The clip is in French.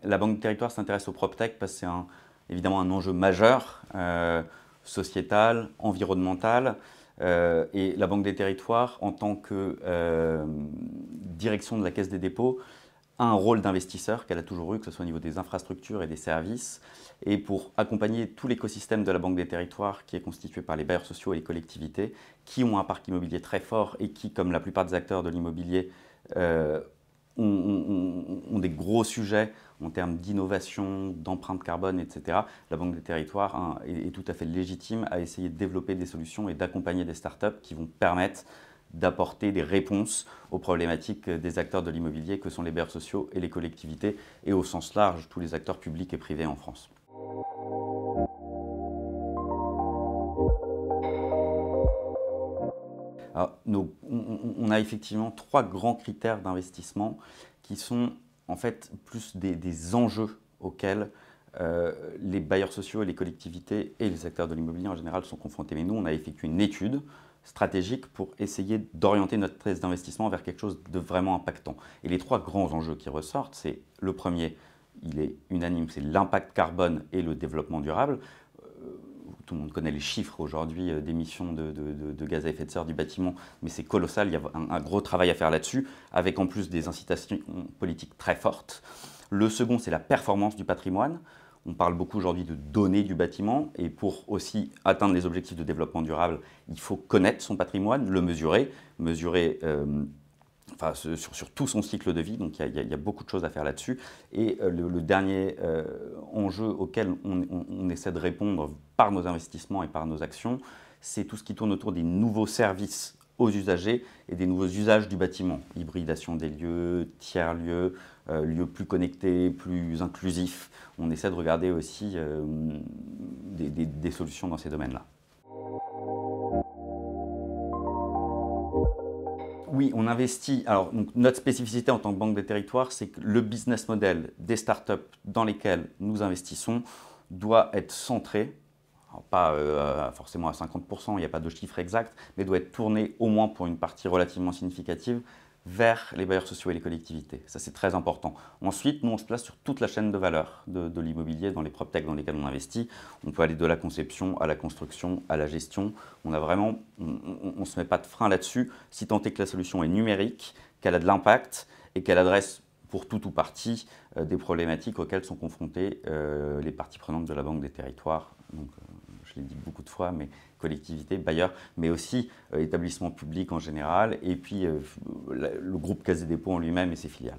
La Banque des Territoires s'intéresse au PropTech parce que c'est évidemment un enjeu majeur, sociétal, environnemental. Et la Banque des Territoires, en tant que direction de la Caisse des dépôts, a un rôle d'investisseur qu'elle a toujours eu, que ce soit au niveau des infrastructures et des services. Et pour accompagner tout l'écosystème de la Banque des Territoires, qui est constitué par les bailleurs sociaux et les collectivités, qui ont un parc immobilier très fort et qui, comme la plupart des acteurs de l'immobilier, ont des gros sujets en termes d'innovation, d'empreinte carbone, etc. La Banque des Territoires est tout à fait légitime à essayer de développer des solutions et d'accompagner des startups qui vont permettre d'apporter des réponses aux problématiques des acteurs de l'immobilier que sont les bailleurs sociaux et les collectivités, et au sens large, tous les acteurs publics et privés en France. Alors, on a effectivement 3 grands critères d'investissement qui sont en fait plus des enjeux auxquels les bailleurs sociaux et les collectivités et les acteurs de l'immobilier en général sont confrontés. Mais nous, on a effectué une étude stratégique pour essayer d'orienter notre thèse d'investissement vers quelque chose de vraiment impactant. Et les 3 grands enjeux qui ressortent, c'est le premier, il est unanime, c'est l'impact carbone et le développement durable. Tout le monde connaît les chiffres aujourd'hui d'émissions de gaz à effet de serre du bâtiment, mais c'est colossal, il y a un gros travail à faire là-dessus, avec en plus des incitations politiques très fortes. Le second, c'est la performance du patrimoine. On parle beaucoup aujourd'hui de données du bâtiment, et pour aussi atteindre les objectifs de développement durable, il faut connaître son patrimoine, le mesurer sur tout son cycle de vie, donc il y a beaucoup de choses à faire là-dessus. Et le dernier enjeu auquel on essaie de répondre par nos investissements et par nos actions, c'est tout ce qui tourne autour des nouveaux services aux usagers et des nouveaux usages du bâtiment. Hybridation des lieux, tiers-lieux, lieux plus connectés, plus inclusifs. On essaie de regarder aussi des solutions dans ces domaines-là. Oui, on investit. Alors, donc, notre spécificité en tant que Banque des Territoires, c'est que le business model des startups dans lesquelles nous investissons doit être centré, alors pas forcément à 50%, il n'y a pas de chiffre exact, mais doit être tourné au moins pour une partie relativement significative vers les bailleurs sociaux et les collectivités. Ça, c'est très important. Ensuite, nous, on se place sur toute la chaîne de valeur de l'immobilier, dans les PropTech dans lesquels on investit. On peut aller de la conception à la construction, à la gestion. On ne se met pas de frein là-dessus, si tant est que la solution est numérique, qu'elle a de l'impact et qu'elle adresse pour tout ou partie des problématiques auxquelles sont confrontées les parties prenantes de la Banque des Territoires. Donc, je l'ai dit beaucoup de fois, mais collectivités, bailleurs, mais aussi établissements publics en général, et puis le groupe Caisse des dépôts en lui-même et ses filiales.